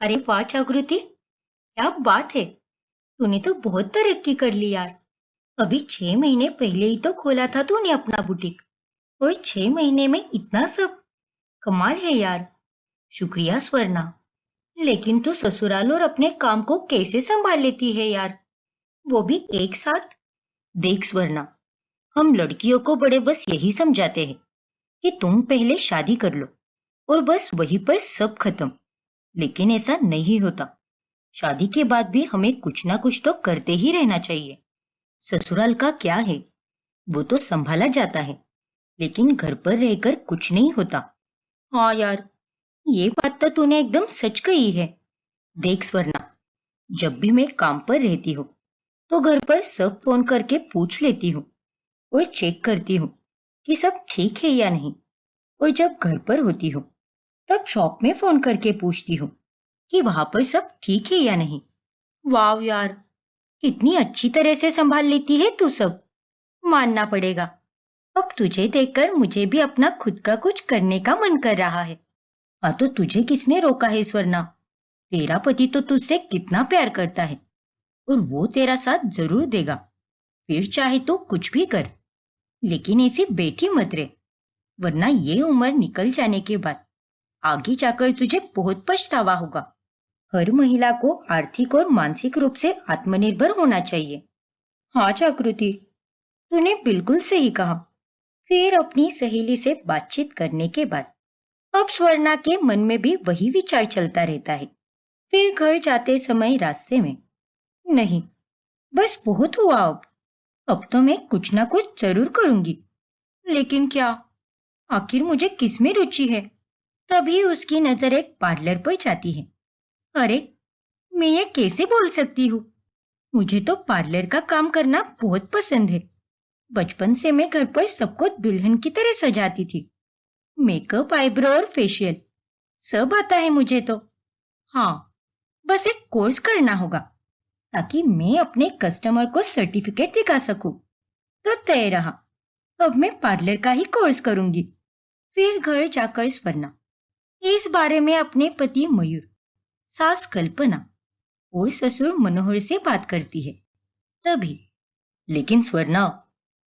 अरे वाह जागृति, क्या बात है। तूने तो बहुत तरक्की कर ली यार। अभी 6 महीने पहले ही तो खोला था तूने अपना बुटीक, और 6 महीने में इतना सब। कमाल है यार। शुक्रिया स्वर्णा। लेकिन तू ससुराल और अपने काम को कैसे संभाल लेती है यार, वो भी एक साथ। देख स्वर्णा, हम लड़कियों को बड़े बस यही समझाते हैं कि तुम पहले शादी कर लो और बस वहीं पर सब खत्म। लेकिन ऐसा नहीं होता। शादी के बाद भी हमें कुछ ना कुछ तो करते ही रहना चाहिए। ससुराल का क्या है, वो तो संभाला जाता है, लेकिन घर पर रहकर कुछ नहीं होता। हाँ यार, ये बात तो तूने एकदम सच कही है। देख स्वर्णा, जब भी मैं काम पर रहती हूँ तो घर पर सब फोन करके पूछ लेती हूँ और चेक करती हूँ कि सब ठीक है या नहीं। और जब घर पर होती हूँ तब शॉप में फोन करके पूछती हूँ कि वहां पर सब ठीक है या नहीं। वाह यार, कितनी अच्छी तरह से संभाल लेती है तू सब। मानना पड़ेगा। अब तुझे देखकर मुझे भी अपना खुद का कुछ करने का मन कर रहा है। हाँ, तो तुझे किसने रोका है स्वर्णा? तेरा पति तो तुझसे कितना प्यार करता है और वो तेरा साथ जरूर देगा। फिर चाहे तो कुछ भी कर, लेकिन ऐसे बैठी मत रहे, वरना ये उम्र निकल जाने के बाद आगे जाकर तुझे बहुत पछतावा होगा। हर महिला को आर्थिक और मानसिक रूप से आत्मनिर्भर होना चाहिए। हाँ जागृति, तूने बिल्कुल सही कहा। फिर अपनी सहेली से बातचीत करने के बाद अब स्वर्णा के मन में भी वही विचार चलता रहता है। फिर घर जाते समय रास्ते में, नहीं, बस बहुत हुआ अब तो मैं कुछ ना कुछ जरूर करूंगी। लेकिन क्या, आखिर मुझे किस में रुचि है? तभी उसकी नजर एक पार्लर पर जाती है। अरे, मैं ये कैसे बोल सकती हूँ? मुझे तो पार्लर का काम करना बहुत पसंद है। बचपन से मैं घर पर सबको दुल्हन की तरह सजाती थी। मेकअप, आईब्रो और फेशियल सब आता है मुझे तो। हाँ, बस एक कोर्स करना होगा ताकि मैं अपने कस्टमर को सर्टिफिकेट दिखा सकूं। तो तय रहा, अब मैं पार्लर का ही कोर्स करूंगी। फिर घर जाकर स्वर्णा इस बारे में अपने पति मयूर, सास कल्पना और ससुर मनोहर से बात करती है। तभी, लेकिन स्वर्णा,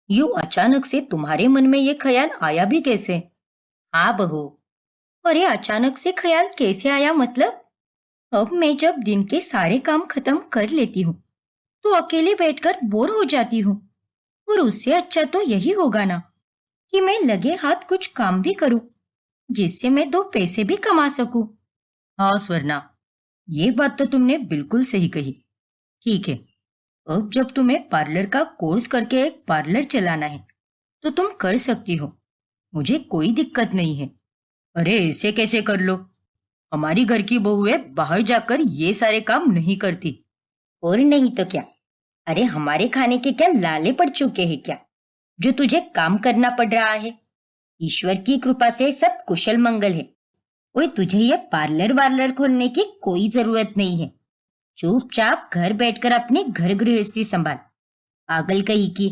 यूं अचानक से तुम्हारे मन में ये ख्याल आया भी कैसे? हाँ बहू। अरे, अचानक से ख्याल कैसे आया मतलब? अब मैं जब दिन के सारे काम खत्म कर लेती हूँ तो अकेले बैठकर बोर हो जाती हूँ। और उससे अच्छा तो यही होगा ना कि मैं लगे हाथ कुछ काम भी करूँ, जिससे मैं दो पैसे भी कमा सकूं। हाँ स्वर्णा, ये बात तो तुमने बिल्कुल सही कही। ठीक है, अब जब तुम्हें पार्लर का कोर्स करके एक पार्लर चलाना है तो तुम कर सकती हो। मुझे कोई दिक्कत नहीं है। अरे, ऐसे कैसे कर लो? हमारी घर की बहुएं बाहर जाकर ये सारे काम नहीं करती। और नहीं तो क्या। अरे, हमारे खाने के क्या लाले पड़ चुके हैं क्या, जो तुझे काम करना पड़ रहा है? ईश्वर की कृपा से सब कुशल मंगल है। और तुझे ये पार्लर वार्लर खोलने की कोई जरूरत नहीं है। चुपचाप घर बैठकर अपने घर गृहस्थी संभाल। पागल कहीं की।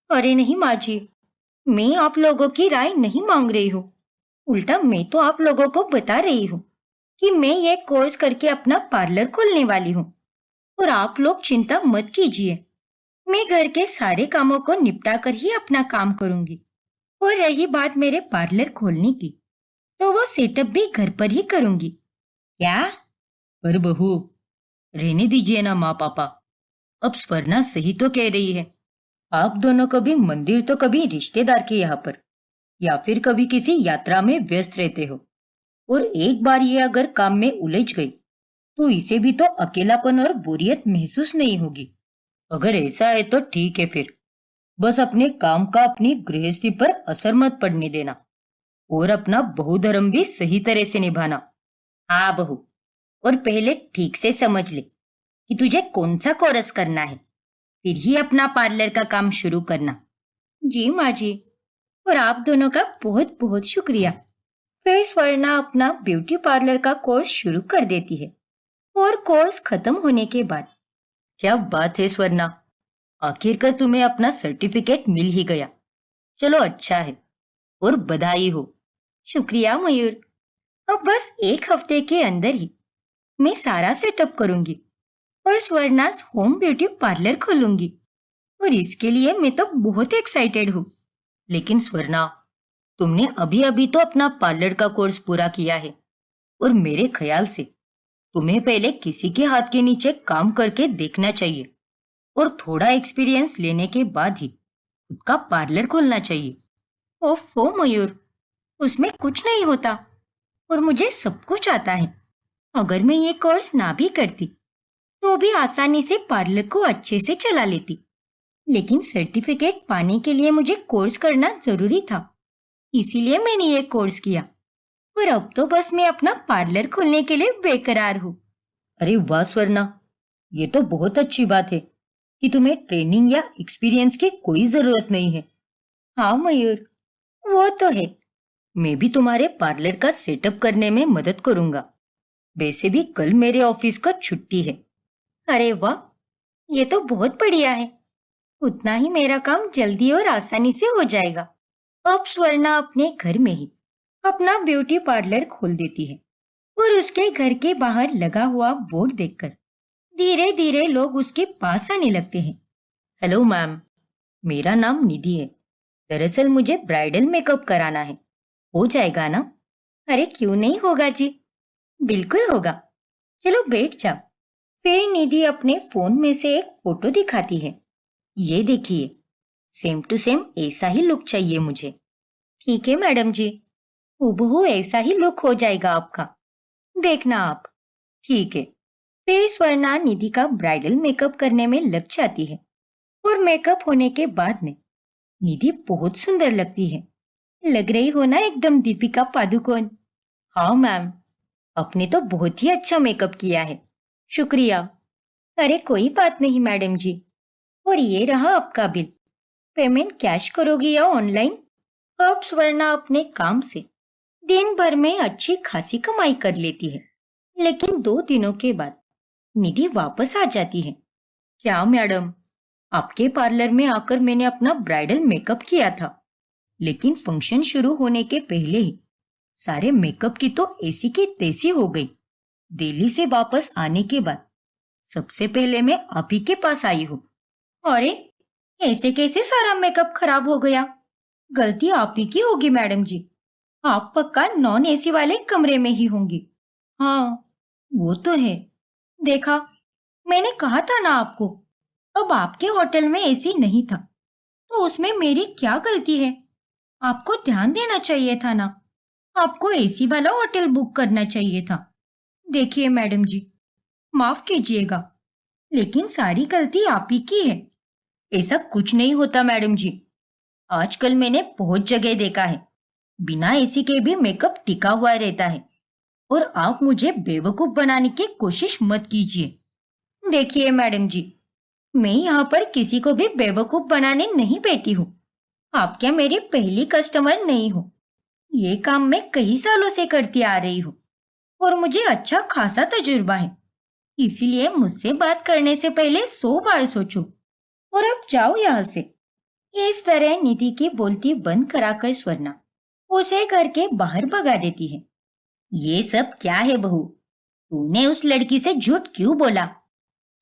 अरे नहीं माँ जी, मैं आप लोगों की राय नहीं मांग रही हूँ। उल्टा मैं तो आप लोगों को बता रही हूँ कि मैं ये कोर्स करके अपना पार्लर खोलने वाली हूँ। और आप लोग चिंता मत कीजिए, मैं घर के सारे कामों को निपटा कर ही अपना काम करूंगी। और रही बात मेरे पार्लर खोलने की, तो वो सेटअप भी घर पर ही करूंगी। क्या? पर बहू, रहने दीजिए ना माँ पापा। अब स्वर्णा सही तो कह रही है। आप दोनों कभी मंदिर तो कभी रिश्तेदार के यहाँ पर, या फिर कभी किसी यात्रा में व्यस्त रहते हो, और एक बार ये अगर काम में उलझ गई तो इसे भी तो अकेलापन और बोरियत महसूस नहीं होगी। अगर ऐसा है तो ठीक है फिर। बस अपने काम का अपनी गृहस्थी पर असर मत पड़ने देना, और अपना बहुधर्म भी सही तरह से निभाना। हाँ बहू, और पहले ठीक से समझ ले कि तुझे कौन सा कोर्स करना है, फिर ही अपना पार्लर का काम शुरू करना। जी माँ जी, और आप दोनों का बहुत बहुत शुक्रिया। फिर स्वर्णा अपना ब्यूटी पार्लर का कोर्स शुरू कर देती है। और कोर्स खत्म होने के बाद, क्या बात है स्वर्णा, आखिरकार तुम्हें अपना सर्टिफिकेट मिल ही गया। चलो अच्छा है, और बधाई हो। शुक्रिया मयूर। अब बस एक हफ्ते के अंदर ही मैं सारा सेटअप करूंगी और स्वर्णास होम ब्यूटी पार्लर खोलूंगी और इसके लिए मैं तो बहुत एक्साइटेड हूँ। लेकिन स्वर्णा, तुमने अभी अभी तो अपना पार्लर का कोर्स पूरा किया है और मेरे ख्याल से तुम्हें पहले किसी के हाथ के नीचे काम करके देखना चाहिए और थोड़ा एक्सपीरियंस लेने के बाद ही खुद का पार्लर खोलना चाहिए। ओफो मयूर, उसमें कुछ नहीं होता और मुझे सब कुछ आता है। अगर मैं ये कोर्स ना भी करती तो भी आसानी से पार्लर को अच्छे से चला लेती। लेकिन सर्टिफिकेट पाने के लिए मुझे कोर्स करना जरूरी था, इसीलिए मैंने ये कोर्स किया और अब तो बस मैं अपना पार्लर खोलने के लिए बेकरार हूँ। अरे वाह स्वर्णा, ये तो बहुत अच्छी बात है कि तुम्हें ट्रेनिंग या एक्सपीरियंस की कोई जरूरत नहीं है। हाँ मयूर, वो तो है। मैं भी तुम्हारे पार्लर का सेटअप करने में मदद करूंगा। वैसे भी कल मेरे ऑफिस का छुट्टी है। अरे वाह, ये तो बहुत बढ़िया है। उतना ही मेरा काम जल्दी और आसानी से हो जाएगा। अब स्वर्णा अपने घर में ही अपना ब्यूटी पार्लर खोल देती है और उसके घर के बाहर लगा हुआ बोर्ड देखकर धीरे धीरे लोग उसके पास आने लगते हैं। हेलो मैम, मेरा नाम निधि है। दरअसल मुझे ब्राइडल मेकअप कराना है। हो जाएगा ना? अरे क्यों नहीं होगा जी, बिल्कुल होगा। चलो बैठ जाओ। फिर निधि अपने फोन में से एक फोटो दिखाती है। ये देखिए, सेम टू सेम ऐसा ही लुक चाहिए मुझे। ठीक है मैडम जी, हूबहू ऐसा ही लुक हो जाएगा आपका, देखना आप। ठीक है। फिर स्वर्णा निधि का ब्राइडल मेकअप करने में लग जाती है और मेकअप होने के बाद में निधि बहुत सुंदर लगती है। लग रही हो ना एकदम दीपिका पादुकोण। हाँ मैम, आपने तो बहुत ही अच्छा मेकअप किया है। शुक्रिया। अरे कोई बात नहीं मैडम जी। और ये रहा आपका बिल। पेमेंट कैश करोगी या ऑनलाइन? अब स्वर्णा अपने काम से दिन भर में अच्छी खासी कमाई कर लेती है। लेकिन 2 दिनों के बाद निधि वापस आ जाती है। क्या मैडम, आपके पार्लर में आकर मैंने अपना ब्राइडल मेकअप किया था, लेकिन फंक्शन शुरू होने के पहले ही सारे मेकअप की तो ऐसी की तैसी हो गई। दिल्ली से वापस आने के बाद सबसे पहले मैं आप ही के पास आई हूँ। अरे, ऐसे कैसे सारा मेकअप खराब हो गया? गलती आप ही की होगी मैडम जी। आप पक्का नॉन एसी वाले कमरे में ही होंगी। हाँ, वो तो है। देखा, मैंने कहा था ना आपको। अब आपके होटल में एसी नहीं था तो उसमें मेरी क्या गलती है? आपको ध्यान देना चाहिए था ना। आपको एसी वाला होटल बुक करना चाहिए था। देखिए मैडम जी, माफ कीजिएगा, लेकिन सारी गलती आप ही की है। ऐसा कुछ नहीं होता मैडम जी। आजकल मैंने बहुत जगह देखा है, बिना एसी के भी मेकअप टिका हुआ रहता है। और आप मुझे बेवकूफ बनाने की कोशिश मत कीजिए। देखिए मैडम जी, मैं यहाँ पर किसी को भी बेवकूफ बनाने नहीं बैठी हूँ। आप क्या मेरी पहली कस्टमर नहीं हो। ये काम मैं कई सालों से करती आ रही हूँ और मुझे अच्छा खासा तजुर्बा है। इसीलिए मुझसे बात करने से पहले 100 बार सोचो। और अब जाओ यहाँ से। इस तरह निधि की बोलती बंद कराकर स्वर्णा उसे घर के बाहर भगा देती है। ये सब क्या है बहू? तूने उस लड़की से झूठ क्यों बोला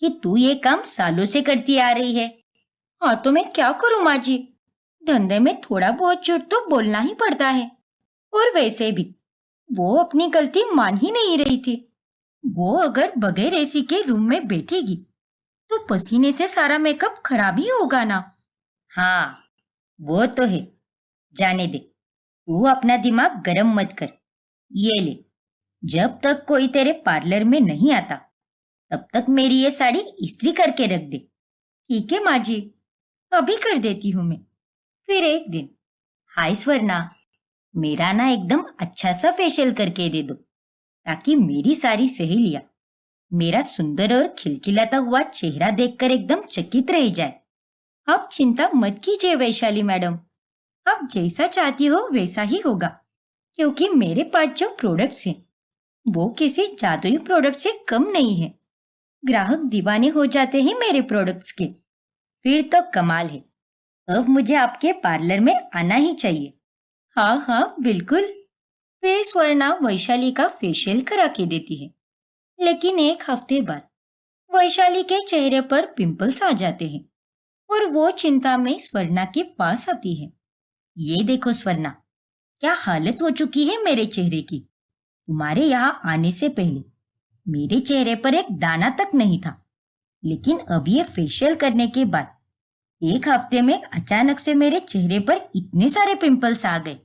कि तू ये काम सालों से करती आ रही है? हाँ तो मैं क्या करूँ माँ जी, धंधे में थोड़ा बहुत झूठ तो बोलना ही पड़ता है। और वैसे भी वो अपनी गलती मान ही नहीं रही थी। वो अगर बगैर एसी के रूम में बैठेगी तो पसीने से सारा मेकअप खराब ही होगा ना। हाँ, वो तो है। जाने दे, तू अपना दिमाग गरम मत कर। ये ले, जब तक कोई तेरे पार्लर में नहीं आता तब तक मेरी ये साड़ी इस्त्री करके रख दे। ठीक है माँ जी, अभी कर देती हूँ मैं। फिर एक दिन, हाय स्वर्णा, मेरा ना एकदम अच्छा सा फेशियल करके दे दो ताकि मेरी सारी सहेलियां मेरा सुंदर और खिलखिलाता हुआ चेहरा देखकर एकदम चकित रह जाए। आप चिंता मत कीजिए वैशाली मैडम, आप जैसा चाहती हो वैसा ही होगा, क्योंकि मेरे पास जो प्रोडक्ट्स हैं वो किसी जादुई प्रोडक्ट से कम नहीं है। ग्राहक दीवाने हो जाते हैं मेरे प्रोडक्ट्स के। फिर तो कमाल है। अब मुझे आपके पार्लर में आना ही चाहिए। हाँ हाँ बिल्कुल। फिर स्वर्णा वैशाली का फेशियल करा के देती है लेकिन एक हफ्ते बाद वैशाली के चेहरे पर पिंपल्स आ जाते हैं और वो चिंता में स्वर्णा के पास आती है। ये देखो स्वर्णा, क्या हालत हो चुकी है मेरे चेहरे की। तुम्हारे यहाँ आने से पहले मेरे चेहरे पर एक दाना तक नहीं था, लेकिन अब ये फेशियल करने के बाद एक हफ्ते में अचानक से मेरे चेहरे पर इतने सारे पिंपल्स आ गए।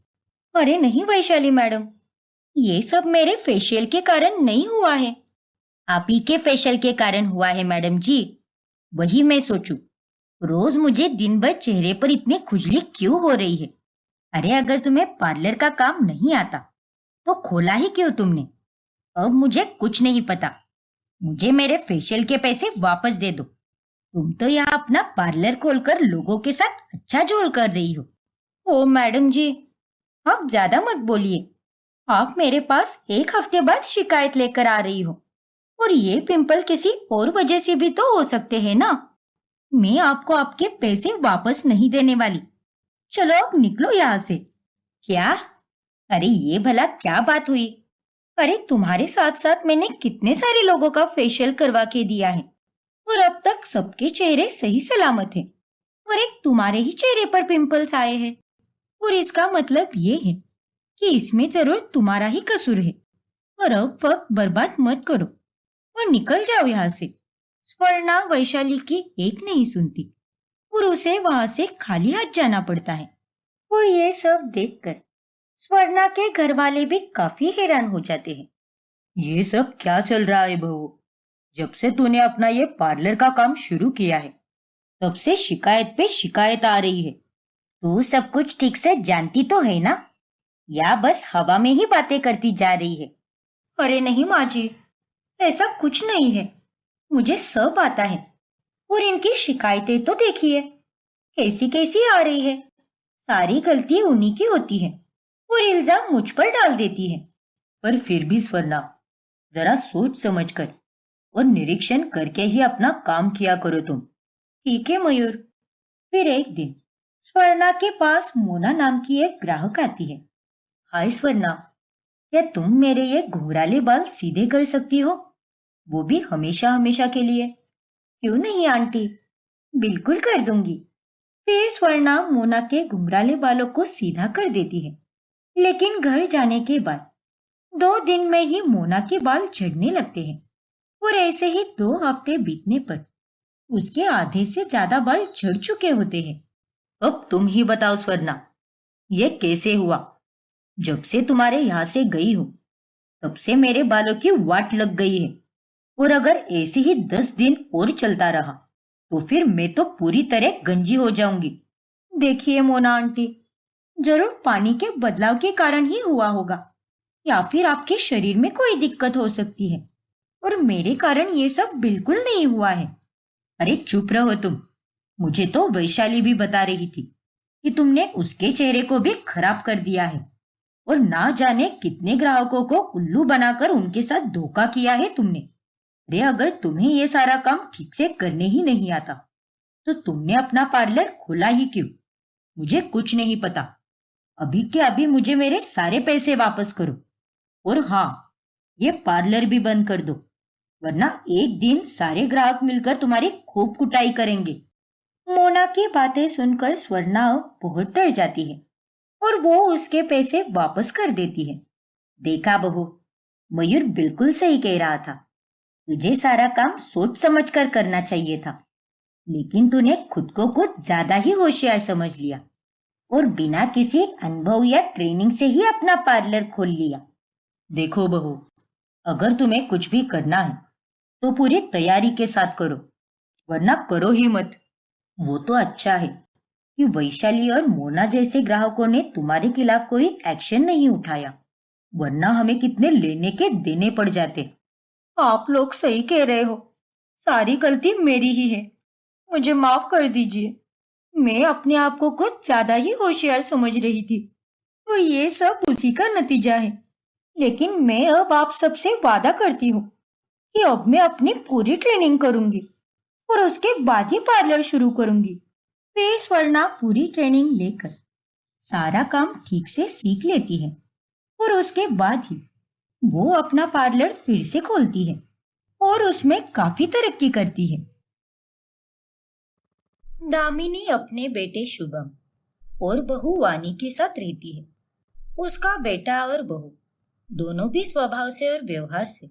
अरे नहीं वैशाली मैडम, ये सब मेरे फेशियल के कारण नहीं हुआ है। आप ही के फेशियल के कारण हुआ है मैडम जी। वही मैं सोचूं, रोज मुझे दिन भर चेहरे पर इतनी खुजली क्यों हो रही है। अरे अगर तुम्हें पार्लर का काम नहीं आता तो खोला ही क्यों तुमने। अब मुझे कुछ नहीं पता, मुझे मेरे फेशियल के पैसे वापस दे दो। तुम तो यहाँ अपना पार्लर खोलकर लोगों के साथ अच्छा झोल कर रही हो। ओ मैडम जी, आप ज्यादा मत बोलिए। आप मेरे पास एक हफ्ते बाद शिकायत लेकर आ रही हो, और ये पिंपल किसी और वजह से भी तो हो सकते हैं ना। मैं आपको आपके पैसे वापस नहीं देने वाली। चलो अब निकलो यहाँ से। क्या? अरे ये भला क्या बात हुई? अरे तुम्हारे साथ साथ मैंने कितने सारे लोगों का फेशियल करवा के दिया है और अब तक सबके चेहरे सही सलामत हैं, और एक तुम्हारे ही चेहरे पर पिंपल्स आए हैं। और इसका मतलब ये है कि इसमें जरूर तुम्हारा ही कसूर है। और अब वक्त बर्बाद मत करो और निकल जाओ यहाँ से। स्वर्णा वैशाली की एक नहीं सुनती और उसे वहां से खाली हाथ जाना पड़ता है। और ये सब देखकर स्वर्णा के घर वाले भी काफी हैरान हो जाते हैं। ये सब क्या चल रहा है बहू? जब से तूने अपना ये पार्लर का काम शुरू किया है, तब से शिकायत पे शिकायत आ रही है। तू सब कुछ ठीक से जानती तो है ना, या बस हवा में ही बातें करती जा रही है? अरे नहीं माँ जी, ऐसा कुछ नहीं है। मुझे सब आता है। और इनकी शिकायतें तो देखिए कैसी कैसी आ रही है। सारी गलती उन्हीं की होती है और इल्जाम मुझ पर डाल देती है। पर फिर भी स्वर्णा, जरा सोच समझकर और निरीक्षण करके ही अपना काम किया करो तुम। ठीक है मयूर। फिर एक दिन स्वर्णा के पास मोना नाम की एक ग्राहक आती है। हाय स्वर्णा, क्या तुम मेरे ये घुंघराले बाल सीधे कर सकती हो, वो भी हमेशा हमेशा के लिए? क्यों नहीं आंटी, बिल्कुल कर दूंगी। फिर स्वर्णा मोना के घुंघराले बालों को सीधा कर देती है। लेकिन घर जाने के बाद 2 दिन में ही मोना के बाल झड़ने लगते हैं और ऐसे ही 2 हफ्ते बीतने पर उसके आधे से ज्यादा बाल झड़ चुके होते हैं। अब तुम ही बताओ स्वर्णा, ये कैसे हुआ? जब से तुम्हारे यहाँ से गई हूँ तब से मेरे बालों की वाट लग गई है, और अगर ऐसे ही 10 दिन और चलता रहा तो फिर मैं तो पूरी तरह गंजी हो जाऊंगी। देखिए मोना आंटी, जरूर पानी के बदलाव के कारण ही हुआ होगा, या फिर आपके शरीर में कोई दिक्कत हो सकती है, और मेरे कारण ये सब बिल्कुल नहीं हुआ है। अरे चुप रहो तुम। मुझे तो वैशाली भी बता रही थी कि तुमने उसके चेहरे को भी खराब कर दिया है, और ना जाने कितने ग्राहकों को उल्लू बनाकर उनके साथ धोखा किया है तुमने। अरे अगर तुम्हें ये सारा काम ठीक से करने ही नहीं आता तो तुमने अपना पार्लर खोला ही क्यों? मुझे कुछ नहीं पता। अभी के अभी मुझे मेरे सारे पैसे वापस करो, और हाँ, ये पार्लर भी बंद कर दो, वरना एक दिन सारे ग्राहक मिलकर तुम्हारी खूब कुटाई करेंगे। मोना की बातें सुनकर स्वर्णा बहुत डर जाती है और वो उसके पैसे वापस कर देती है। देखा बहू, मयूर बिल्कुल सही कह रहा था। तुझे सारा काम सोच समझ कर करना चाहिए था, लेकिन तूने खुद को कुछ ज्यादा ही होशियार समझ लिया और बिना किसी अनुभव या ट्रेनिंग से ही अपना पार्लर खोल लिया। देखो बहू, अगर तुम्हें कुछ भी करना है तो पूरी तैयारी के साथ करो, वरना करो ही मत। वो तो अच्छा है कि वैशाली और मोना जैसे ग्राहकों ने तुम्हारे खिलाफ कोई एक्शन नहीं उठाया, वरना हमें कितने लेने के देने पड़ जाते। आप लोग सही कह रहे हो, सारी गलती मेरी ही है। मुझे माफ कर दीजिए। मैं अपने आप को कुछ ज्यादा ही होशियार समझ रही थी, और ये सब उसी का नतीजा है। लेकिन मैं अब आप सबसे वादा करती हूँ कि अब मैं अपनी पूरी ट्रेनिंग करूंगी और उसके बाद ही पार्लर शुरू करूंगी। फिर स्वर्णा पूरी ट्रेनिंग लेकर सारा काम ठीक से सीख लेती है और उसके बाद ही वो अपना पार्लर फिर से खोलती है। और उसमें काफी तरक्की करती है। दामिनी अपने बेटे शुभम और बहू वानी के साथ रहती है। उसका बेटा और बहू दोनों भी स्वभाव से और व्यवहार से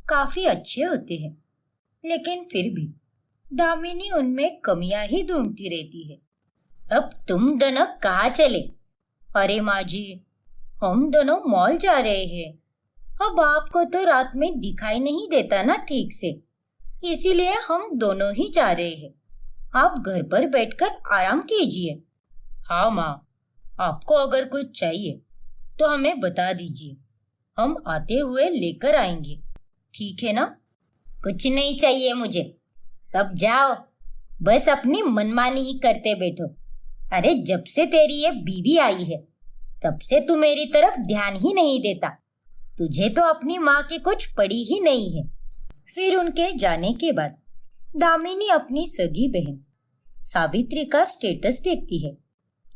काफी अच्छे होते हैं, लेकिन फिर भी दामिनी उनमें कमियां ही ढूंढती रहती है। अब तुम दोनों कहाँ चले? अरे माँ जी, हम दोनों मॉल जा रहे हैं। अब आपको तो रात में दिखाई नहीं देता ना ठीक से, इसीलिए हम दोनों ही जा रहे हैं। आप घर पर बैठकर आराम कीजिए। हाँ माँ, आपको अगर कुछ चाहिए तो हमें बता दीजिए, हम आते हुए लेकर आएंगे, ठीक है ना? कुछ नहीं चाहिए मुझे, अब जाओ, बस अपनी मनमानी ही करते बैठो। अरे जब से तेरी ये बीवी आई है तब से तू मेरी तरफ ध्यान ही नहीं देता। तुझे तो अपनी माँ की कुछ पड़ी ही नहीं है। फिर उनके जाने के बाद दामिनी अपनी सगी बहन सावित्री का स्टेटस देखती है,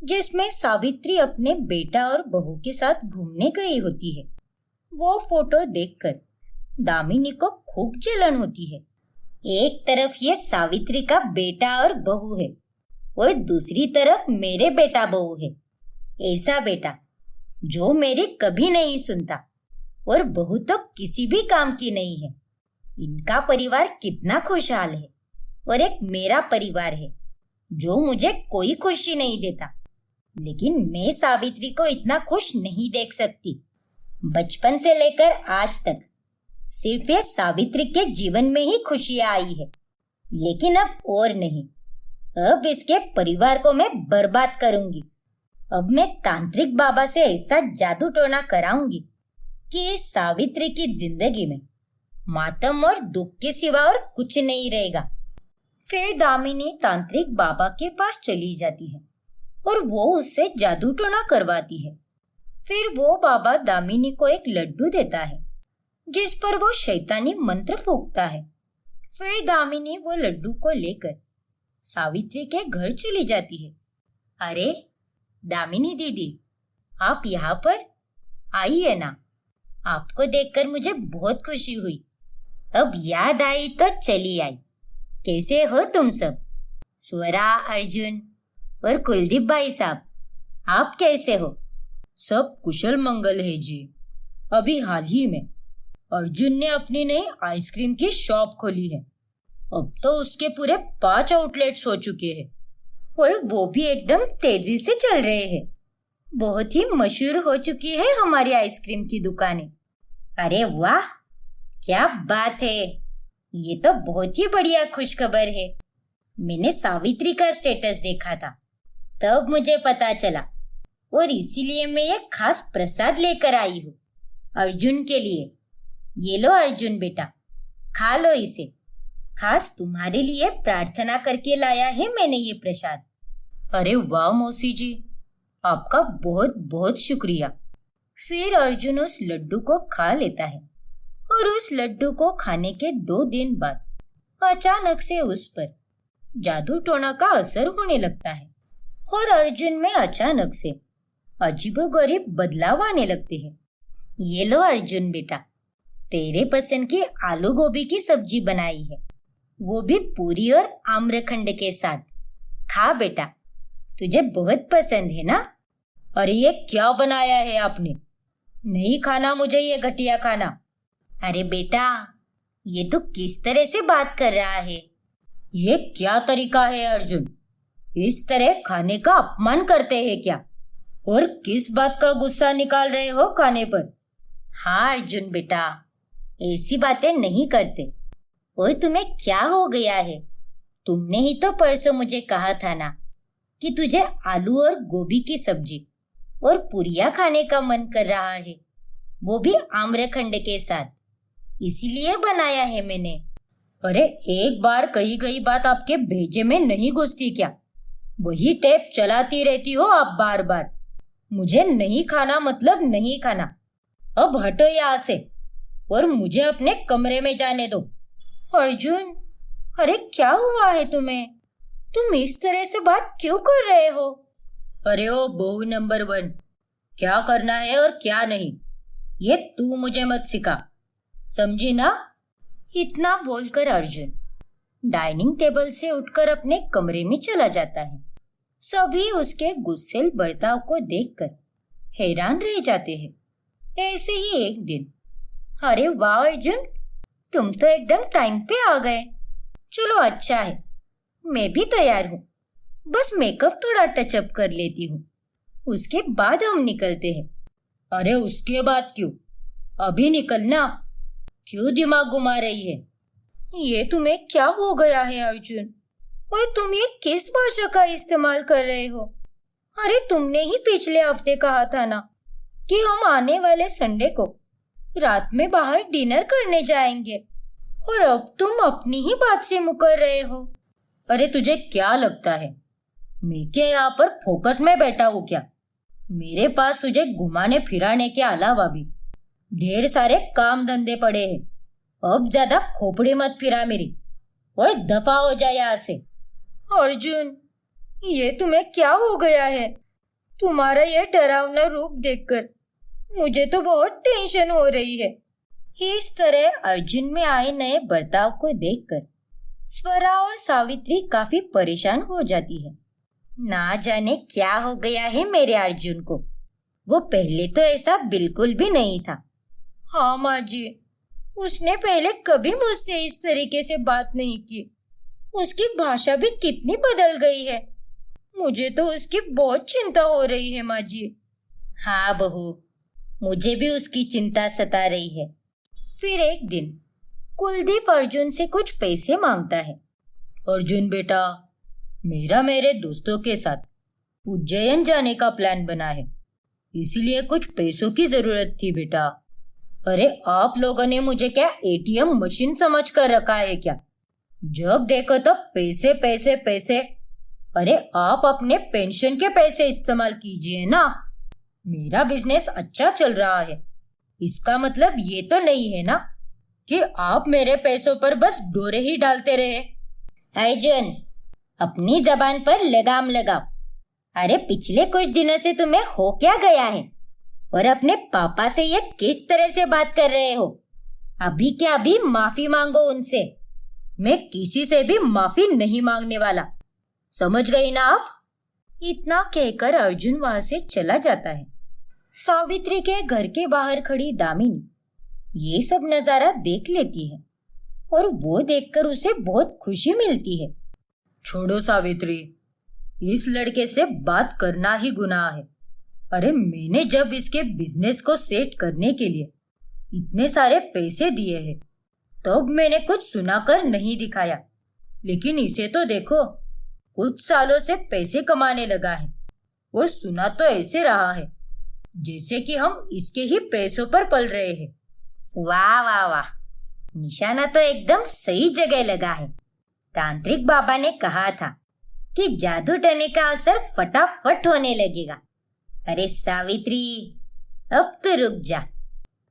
जिसमें सावित्री अपने बेटा और बहू के साथ घूमने गई होती है। वो फोटो देखकर दामिनी को खूब जलन होती है। एक तरफ ये सावित्री का बेटा और बहू है और दूसरी तरफ मेरे बेटा बहू है। ऐसा बेटा जो मेरी कभी नहीं सुनता और बहू तो किसी भी काम की नहीं है। इनका परिवार कितना खुशहाल है और एक मेरा परिवार है जो मुझे कोई खुशी नहीं देता। लेकिन मैं सावित्री को इतना खुश नहीं देख सकती। बचपन से लेकर आज तक सिर्फ ये सावित्री के जीवन में ही खुशियां आई है, लेकिन अब और नहीं। अब इसके परिवार को मैं बर्बाद करूंगी। अब मैं तांत्रिक बाबा से ऐसा जादू टोना कराऊंगी कि इस सावित्री की जिंदगी में मातम और दुख के सिवा और कुछ नहीं रहेगा। फिर दामिनी तांत्रिक बाबा के पास चली जाती है और वो उससे जादू टोना करवाती है। फिर वो बाबा दामिनी को एक लड्डू देता है जिस पर वो शैतानी मंत्र फूंकता है। फिर दामिनी वो लड्डू को लेकर सावित्री के घर चली जाती है। अरे दामिनी दीदी, आप यहाँ पर आइए ना, आपको देखकर मुझे बहुत खुशी हुई। अब याद आई तो चली आई। कैसे हो तुम सब? स्वरा, अर्जुन और कुलदीप भाई साहब, आप कैसे हो? सब कुशल मंगल है जी। अभी हाल ही में अर्जुन ने अपनी नई आइसक्रीम की शॉप खोली है। अब तो उसके पूरे 5 आउटलेट्स हो चुके हैं और वो भी एकदम तेजी से चल रहे हैं। बहुत ही मशहूर हो चुकी है हमारी आइसक्रीम की दुकानें। अरे वाह, क्या बात है! ये तो बहुत ही बढ़िया खुशखबर है। मैंने सावित्री का स्टेटस देखा था, तब मुझे पता चला और इसीलिए मैं ये खास प्रसाद लेकर आई हूँ अर्जुन के लिए। ये लो अर्जुन बेटा, खा लो इसे। खास तुम्हारे लिए प्रार्थना करके लाया है मैंने ये प्रसाद। अरे वाह मौसी जी, आपका बहुत बहुत शुक्रिया। फिर अर्जुन उस लड्डू को खा लेता है और उस लड्डू को खाने के 2 दिन बाद अचानक से उस पर जादू टोना का असर होने लगता है और अर्जुन में अचानक से अजीबोगरीब बदलाव आने लगते हैं। ये लो अर्जुन बेटा, तेरे पसंद की आलू गोभी की सब्जी बनाई है, वो भी पूरी और आम्रखंड के साथ। खा बेटा, तुझे बहुत पसंद है ना? अरे ये क्या बनाया है आपने? नहीं खाना मुझे ये घटिया खाना। अरे बेटा, ये तो किस तरह से बात कर रहा है? ये क्या तरीका है अर्जुन? इस तरह खाने का अपमान करते हैं क्या? और किस बात का गुस्सा निकाल रहे हो खाने पर? हाँ अर्जुन बेटा, ऐसी बातें नहीं करते। और तुम्हें क्या हो गया है? तुमने ही तो परसों मुझे कहा था ना कि तुझे आलू और गोभी की सब्जी और पुरिया खाने का मन कर रहा है, वो भी आम्रखंड के साथ। इसीलिए बनाया है मैंने। अरे एक बार कही गई बात आपके भेजे में नहीं घुसती क्या? वही टेप चलाती रहती हो आप बार बार। मुझे नहीं खाना मतलब नहीं खाना। अब हटो यहाँ से और मुझे अपने कमरे में जाने दो। अर्जुन, अरे क्या हुआ है तुम्हें? तुम इस तरह से बात क्यों कर रहे हो? अरे ओ बहू नंबर 1, क्या करना है और क्या नहीं ये तू मुझे मत सिखा, समझी ना? इतना बोलकर अर्जुन डाइनिंग टेबल से उठकर अपने कमरे में चला जाता है। सभी उसके गुस्सैल बर्ताव को देखकर हैरान रह जाते हैं। ऐसे ही एक दिन, अरे वाह अर्जुन, तुम तो एकदम टाइम पे आ गए। चलो अच्छा है, मैं भी तैयार हूँ। बस मेकअप थोड़ा टचअप कर लेती हूँ, उसके बाद हम निकलते हैं। अरे उसके बाद क्यों, अभी निकलना। क्यों दिमाग घुमा रही है? ये तुम्हें क्या हो गया है अर्जुन? और तुम ये किस भाषा का इस्तेमाल कर रहे हो? अरे तुमने ही पिछले हफ्ते कहा था ना कि हम आने वाले संडे को रात में बाहर डिनर करने जाएंगे, और अब तुम अपनी ही बात से मुकर रहे हो। अरे तुझे क्या लगता है मैं क्या यहाँ पर फोकट में बैठा हूँ क्या? मेरे पास तुझे घुमाने फिराने के अलावा भी ढेर सारे काम धंधे पड़े हैं। अब ज्यादा खोपड़ी मत फिरा मेरी, और दफा हो जाए यहाँ से। अर्जुन, ये तुम्हें क्या हो गया है? तुम्हारा ये डरावना रूप देखकर मुझे तो बहुत टेंशन हो रही है। इस तरह अर्जुन में आए नए बर्ताव को देखकर स्वरा और सावित्री काफी परेशान हो जाती है। ना जाने क्या हो गया है मेरे अर्जुन को। वो पहले तो ऐसा बिल्कुल भी नहीं था। हाँ माँ जी, उसने पहले कभी मुझसे इस तरीके से बात नहीं की। उसकी भाषा भी कितनी बदल गई है। मुझे तो उसकी बहुत चिंता हो रही है माँ जी। हाँ बहू, मुझे भी उसकी चिंता सता रही है। फिर एक दिन कुलदीप अर्जुन से कुछ पैसे मांगता है। अर्जुन बेटा, मेरा मेरे दोस्तों के साथ उज्जैन जाने का प्लान बना है, इसीलिए कुछ पैसों की जरूरत थी बेटा। अरे आप लोगों ने मुझे क्या एटीएम मशीन समझ कर रखा है क्या? जब देखो तो पैसे पैसे पैसे। अरे आप अपने पेंशन के पैसे इस्तेमाल कीजिए ना। मेरा बिजनेस अच्छा चल रहा है, इसका मतलब ये तो नहीं है ना कि आप मेरे पैसों पर बस डोरे ही डालते रहे। अर्जुन, अपनी जबान पर लगाम लगाओ। अरे पिछले कुछ दिनों से तुम्हें हो क्या गया है? और अपने पापा से ये किस तरह से बात कर रहे हो? अभी क्या अभी माफी मांगो उनसे। मैं किसी से भी माफी नहीं मांगने वाला, समझ गई ना आप? इतना कहकर अर्जुन वहां से चला जाता है। सावित्री के घर के बाहर खड़ी दामिनी ये सब नजारा देख लेती है, और वो देखकर उसे बहुत खुशी मिलती है। छोड़ो सावित्री, इस लड़के से बात करना ही गुनाह है। अरे मैंने जब इसके बिजनेस को सेट करने के लिए इतने सारे पैसे दिए हैं, तब मैंने कुछ सुनाकर नहीं दिखाया। लेकिन इसे तो देखो, कुछ सालों से पैसे कमाने लगा है, और सुना तो ऐसे रहा है जैसे कि हम इसके ही पैसों पर पल रहे हैं। वाह वाह वाह, निशाना तो एकदम सही जगह लगा है। तांत्रिक बाबा ने कहा था कि जादू टोने का असर फटाफट होने लगेगा। अरे सावित्री, अब तो रुक जा,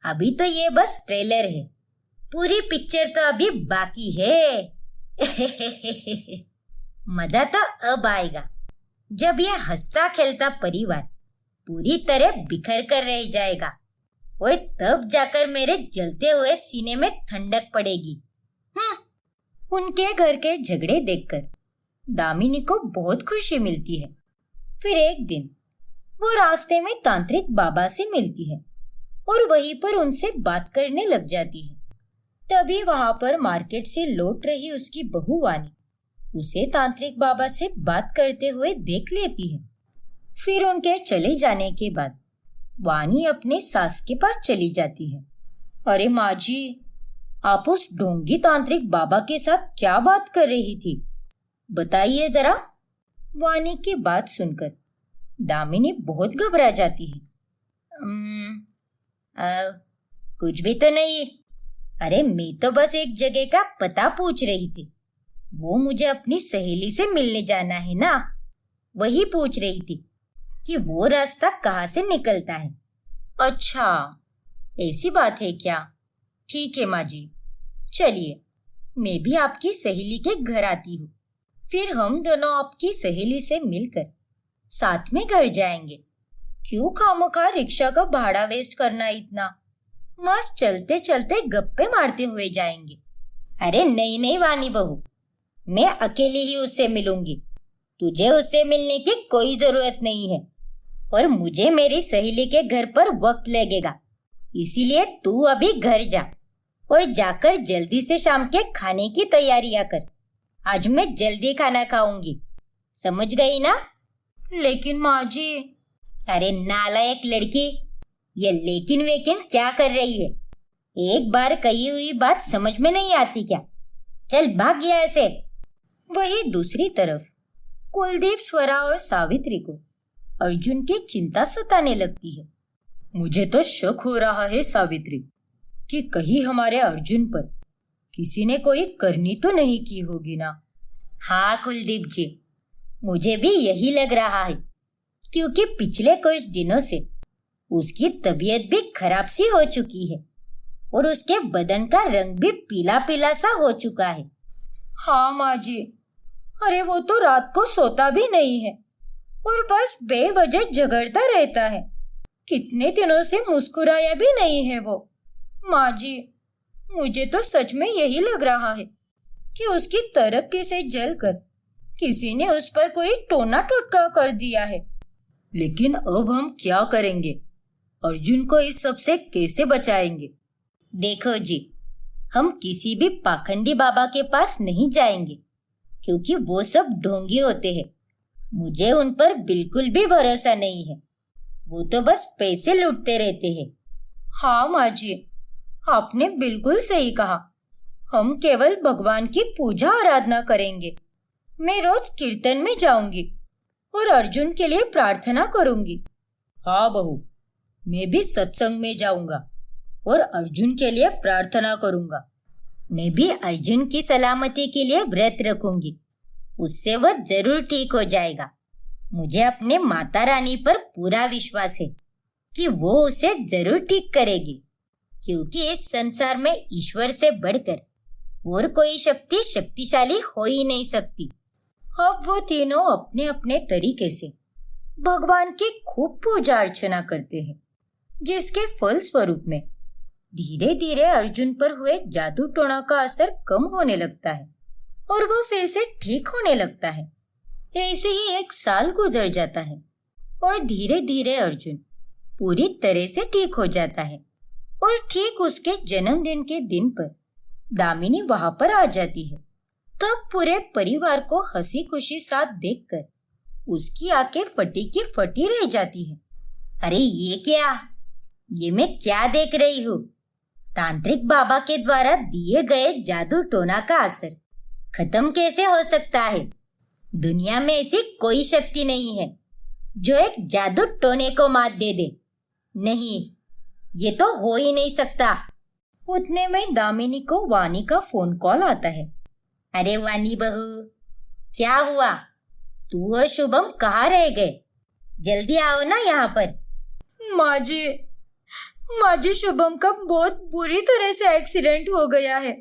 अभी तो ये बस ट्रेलर है, पूरी पिक्चर तो अभी बाकी है। मजा तो अब आएगा जब ये हंसता खेलता परिवार पूरी तरह बिखर कर रह जाएगा, और तब जाकर मेरे जलते हुए सीने में ठंडक पड़ेगी। उनके घर के झगड़े देखकर दामिनी को बहुत खुशी मिलती है। फिर एक दिन वो रास्ते में तांत्रिक बाबा से मिलती है, और वहीं पर उनसे बात करने लग जाती है। तभी वहां पर मार्केट से लौट रही उसकी बहू वानी उसे तांत्रिक बाबा से बात करते हुए देख लेती है। फिर उनके चले जाने के बाद वानी अपने सास के पास चली जाती है। अरे माँ जी, आप उस ढोंगी तांत्रिक बाबा के साथ क्या बात कर रही थी, बताइए जरा। वानी की बात सुनकर दामिनी बहुत घबरा जाती है। कुछ भी तो नहीं। अरे मैं तो बस एक जगह का पता पूछ रही थी। वो मुझे अपनी सहेली से मिलने जाना है ना, वही पूछ रही थी कि वो रास्ता कहाँ से निकलता है। अच्छा, ऐसी बात है क्या? ठीक है माँ जी, चलिए मैं भी आपकी सहेली के घर आती हूँ। फिर हम दोनों आपकी सहेली से मिलकर साथ में घर जाएंगे। क्यों खामखा रिक्शा का भाड़ा वेस्ट करना इतना, मस्त चलते चलते गप्पे मारते हुए जाएंगे। अरे नहीं नहीं वानी बहू, मैं अकेली ही उससे मिलूंगी। तुझे उससे मिलने की कोई जरूरत नहीं है और मुझे मेरी सहेली के घर पर वक्त लगेगा। इसीलिए तू अभी घर जा और जाकर जल्दी से शाम के खाने की तैयारियां कर। आज मैं जल्दी खाना खाऊंगी, समझ गई ना? लेकिन माँ जी। अरे नालायक लड़की, ये लेकिन वेकिन क्या कर रही है? एक बार कही हुई बात समझ में नहीं आती क्या? चल भाग यहाँ से। वही दूसरी तरफ कुलदीप, स्वरा और सावित्री को अर्जुन की चिंता सताने लगती है। मुझे तो शक हो रहा है सावित्री कि कहीं हमारे अर्जुन पर किसी ने कोई करनी तो नहीं की होगी ना। हाँ कुलदीप जी, मुझे भी यही लग रहा है, क्योंकि पिछले कुछ दिनों से उसकी तबीयत भी खराब सी हो चुकी है और उसके बदन का रंग भी पीला पीला सा हो चुका है। हाँ माँ जी, अरे वो तो रात को सोता भी नहीं है और बस बेवजह झगड़ता रहता है। कितने दिनों से मुस्कुराया भी नहीं है वो। माँ जी, मुझे तो सच में यही लग रहा है कि उसकी तरक्की से जलकर किसी ने उस पर कोई टोना टोटका कर दिया है। लेकिन अब हम क्या करेंगे? अर्जुन को इस सब से कैसे बचाएंगे? देखो जी, हम किसी भी पाखंडी बाबा के पास नहीं जाएंगे, क्योंकि वो सब ढोंगी होते हैं। मुझे उन पर बिल्कुल भी भरोसा नहीं है। वो तो बस पैसे लूटते रहते हैं। हाँ माँ जी, आपने बिल्कुल सही कहा। हम केवल भगवान की पूजा आराधना करेंगे। मैं रोज कीर्तन में जाऊंगी और अर्जुन के लिए प्रार्थना करूंगी। हाँ बहू, मैं भी सत्संग में जाऊंगा और अर्जुन के लिए प्रार्थना करूंगा। मैं भी अर्जुन की सलामती के लिए व्रत रखूंगी। उससे वह जरूर ठीक हो जाएगा। मुझे अपने माता रानी पर पूरा विश्वास है कि वो उसे जरूर ठीक करेगी, क्योंकि इस संसार में ईश्वर से बढ़कर और कोई शक्ति शक्तिशाली हो ही नहीं सकती। अब वो तीनों अपने अपने तरीके से भगवान की खूब पूजा अर्चना करते हैं, जिसके फल स्वरूप में धीरे धीरे अर्जुन पर हुए जादू टोना का असर कम होने लगता है और वो फिर से ठीक होने लगता है। ऐसे ही 1 साल गुजर जाता है और धीरे धीरे अर्जुन पूरी तरह से ठीक हो जाता है। और ठीक उसके जन्मदिन के दिन पर दामिनी वहां पर आ जाती है। तब पूरे परिवार को हंसी खुशी साथ देखकर उसकी आंखें फटी की फटी रह जाती है। अरे ये क्या? ये मैं क्या देख रही हूँ? तांत्रिक बाबा के द्वारा दिए गए जादू टोना का असर खत्म कैसे हो सकता है? दुनिया में ऐसी कोई शक्ति नहीं है जो एक जादू टोने को मात दे दे। नहीं, ये तो हो ही नहीं सकता। उतने में दामिनी को वानी का फोन कॉल आता है। अरे वानी बहू, क्या हुआ? तू और शुभम कहाँ रह गए? जल्दी आओ ना यहाँ पर। माँ जी, शुभम का बहुत बुरी तरह से एक्सीडेंट हो गया है।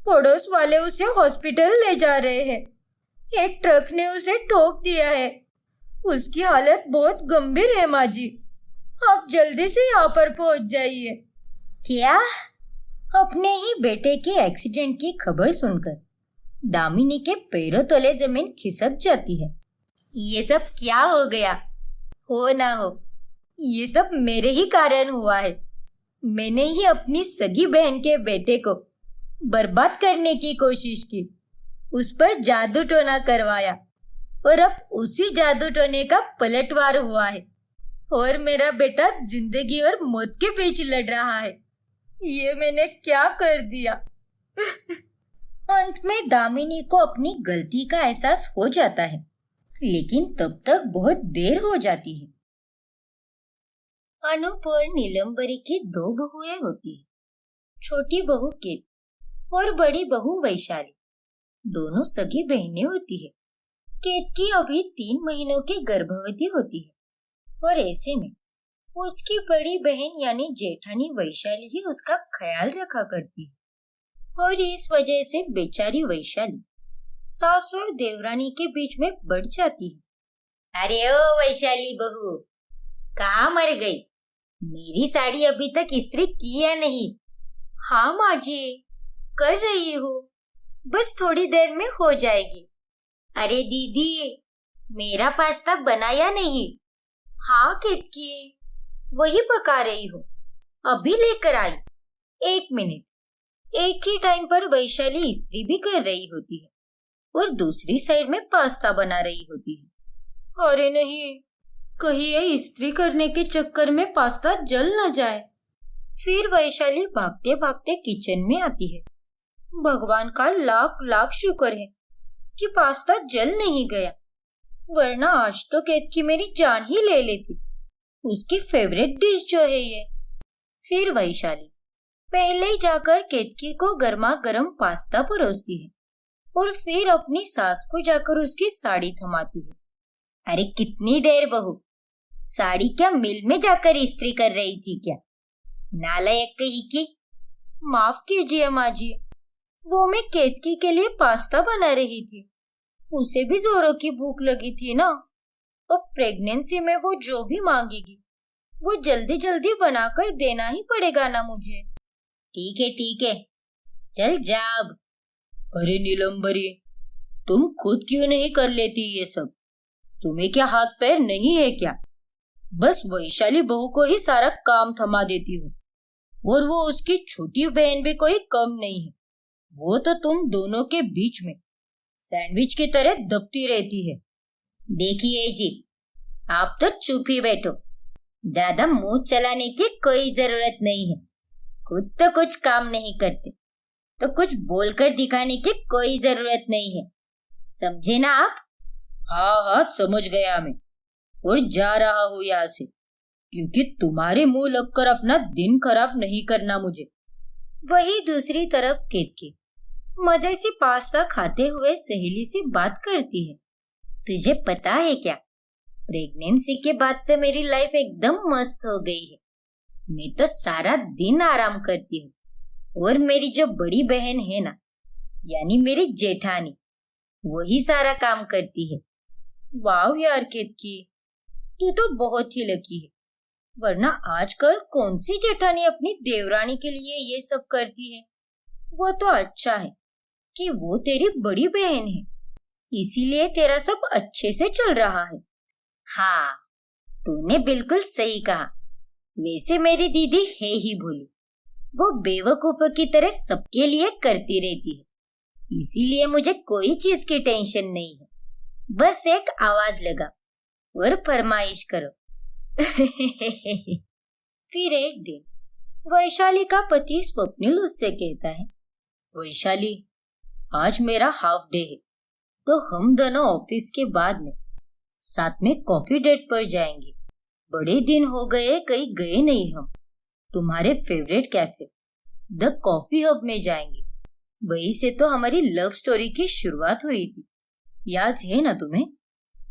पड़ोस वाले उसे हॉस्पिटल ले जा रहे हैं। एक ट्रक ने उसे ठोक दिया है। उसकी हालत बहुत गंभीर है। माँ जी, आप जल्दी से यहाँ पर पहुँच जाइए। क्या? अपने ही बेटे के एक्सीडेंट की खबर सुनकर दामिनी के पैरों तले जमीन खिसक जाती है। ये सब क्या हो गया? हो ना हो, ये सब मेरे ही कारण हुआ है। मैंने ही अपनी सगी बहन के बेटे को बर्बाद करने की कोशिश की, उस पर जादू टोना करवाया और अब उसी जादू टोने का पलटवार हुआ है और मेरा बेटा जिंदगी और मौत के बीच लड़ रहा है। ये मैंने क्या कर दिया? अंत में दामिनी को अपनी गलती का एहसास हो जाता है, लेकिन तब तक बहुत देर हो जाती है। अनूप और नीलम्बरी की 2 बहुएं होती है। छोटी बहू केत और बड़ी बहू वैशाली दोनों सगी बहनें होती है। केतकी अभी 3 महीनों की गर्भवती होती है और ऐसे में उसकी बड़ी बहन यानी जेठानी वैशाली ही उसका ख्याल रखा करती है और इस वजह से बेचारी वैशाली सास और देवरानी के बीच में बढ़ जाती है। अरे ओ वैशाली बहू, कहाँ मर गई? मेरी साड़ी अभी तक इस्त्री की या नहीं? हाँ माँ जी, कर रही हूँ, बस थोड़ी देर में हो जाएगी। अरे दीदी, मेरा पास्ता बनाया नहीं? हाँ केतकी, वही पका रही हूँ, अभी लेकर आई। 1 मिनट। एक ही टाइम पर वैशाली इस्त्री भी कर रही होती है और दूसरी साइड में पास्ता बना रही होती है। अरे नहीं, कहीं ये इस्त्री करने के चक्कर में पास्ता जल न जाए। फिर वैशाली भागते भागते किचन में आती है। भगवान का लाख लाख शुक्र है कि पास्ता जल नहीं गया, वरना आज तो केतकी मेरी जान ही ले लेती। उसकी फेवरेट डिश जो है ये। फिर वैशाली पहले ही जाकर केतकी को गर्मा गर्म पास्ता परोसती है और फिर अपनी सास को जाकर उसकी साड़ी थमाती है। अरे कितनी देर बहू, साड़ी क्या मिल में जाकर इस्त्री कर रही थी क्या? नालायक कहीं की। माफ कीजिए माँ जी, वो मैं केतकी के लिए पास्ता बना रही थी। उसे भी जोरों की भूख लगी थी ना। अब प्रेगनेंसी में वो जो भी मांगेगी वो जल्दी जल्दी बनाकर देना ही पड़ेगा ना मुझे। ठीक है, चल जा अब। अरे नीलम्बरी, तुम खुद क्यों नहीं कर लेती ये सब? तुम्हें क्या हाथ पैर नहीं है क्या? बस वैशाली बहू को ही सारा काम थमा देती हो, और वो उसकी छोटी बहन भी कोई कम नहीं है। वो तो तुम दोनों के बीच में सैंडविच की तरह दबती रहती है। देखिए जी, आप तो चुप ही बैठो, ज्यादा मुंह चलाने की कोई जरूरत नहीं है। खुद तो कुछ काम नहीं करते तो कुछ बोलकर दिखाने की कोई जरूरत नहीं है, समझे ना आप? हाँ, समझ गया मैं, और जा रहा हूँ यहाँ से, क्योंकि तुम्हारे मुंह लगकर अपना दिन खराब नहीं करना मुझे। वही दूसरी तरफ केतकी मजे से पास्ता खाते हुए सहेली से बात करती है। तुझे पता है क्या, प्रेगनेंसी के बाद तो मेरी लाइफ एकदम मस्त हो गई है। मैं तो सारा दिन आराम करती हूँ, और मेरी जो बड़ी बहन है ना, यानी मेरी जेठानी, वही सारा काम करती है। वाह यार केतकी, तू तो बहुत ही लकी है, वरना आजकल कौन सी जेठानी अपनी देवरानी के लिए ये सब करती है। वो तो अच्छा है कि वो तेरी बड़ी बहन है, इसीलिए तेरा सब अच्छे से चल रहा है। हाँ, तूने बिल्कुल सही कहा। वैसे मेरी दीदी है ही भोली, वो बेवकूफों की तरह सबके लिए करती रहती है, इसीलिए मुझे कोई चीज की टेंशन नहीं है। बस एक आवाज लगा और फरमाइश करो। फिर एक दिन वैशाली का पति स्वप्निल उससे कहता है, वैशाली, आज मेरा हाफ डे है, तो हम दोनों ऑफिस के बाद में साथ में कॉफी डेट पर जाएंगे। बड़े दिन हो गए कहीं गए नहीं हम। तुम्हारे favourite cafe the coffee hub में जाएंगे। वहीं से तो हमारी लव स्टोरी की शुरुआत हुई थी, याद है ना तुम्हें?